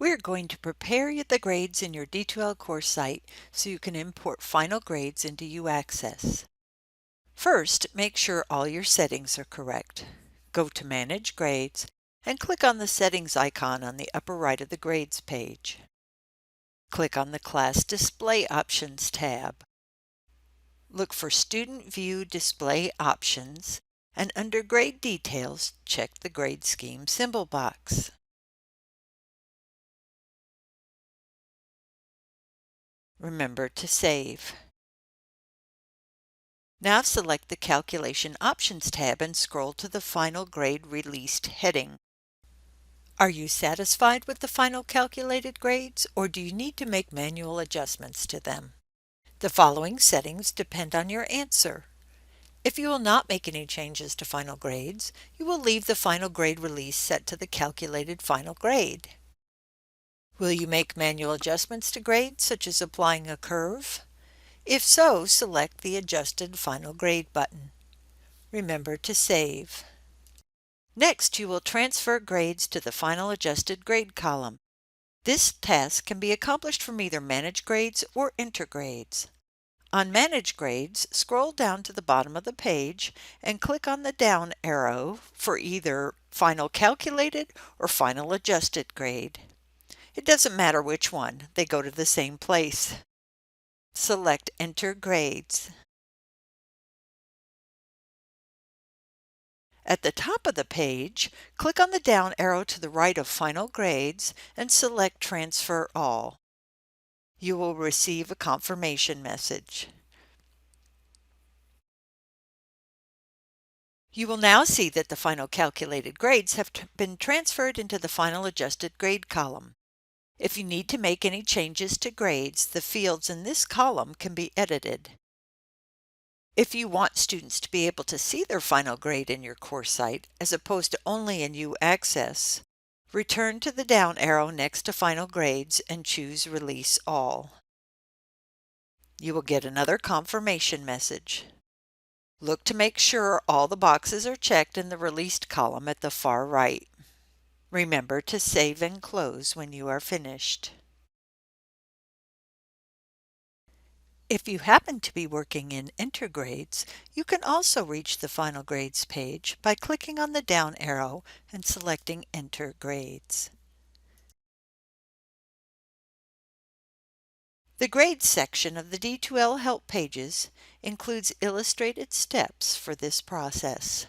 We're going to prepare the grades in your D2L course site so you can import final grades into UAccess. First, make sure all your settings are correct. Go to Manage Grades and click on the Settings icon on the upper right of the Grades page. Click on the Class Display Options tab. Look for Student View Display Options, and under Grade Details, check the Grade Scheme symbol box. Remember to save. Now select the Calculation Options tab and scroll to the Final Grade Released heading. Are you satisfied with the final calculated grades, or do you need to make manual adjustments to them? The following settings depend on your answer. If you will not make any changes to final grades, you will leave the final grade release set to the calculated final grade. Will you make manual adjustments to grades, such as applying a curve? If so, select the Adjusted Final Grade button. Remember to save. Next, you will transfer grades to the final adjusted grade column. This task can be accomplished from either Manage Grades or Enter Grades. On Manage Grades, scroll down to the bottom of the page and click on the down arrow for either Final Calculated or Final Adjusted Grade. It doesn't matter which one, they go to the same place. Select Enter Grades. At the top of the page, click on the down arrow to the right of Final Grades and select Transfer All. You will receive a confirmation message. You will now see that the final calculated grades have been transferred into the final adjusted grade column. If you need to make any changes to grades, the fields in this column can be edited. If you want students to be able to see their final grade in your course site, as opposed to only in UAccess, return to the down arrow next to Final Grades and choose Release All. You will get another confirmation message. Look to make sure all the boxes are checked in the Released column at the far right. Remember to save and close when you are finished. If you happen to be working in Enter Grades, you can also reach the Final Grades page by clicking on the down arrow and selecting Enter Grades. The Grades section of the D2L Help pages includes illustrated steps for this process.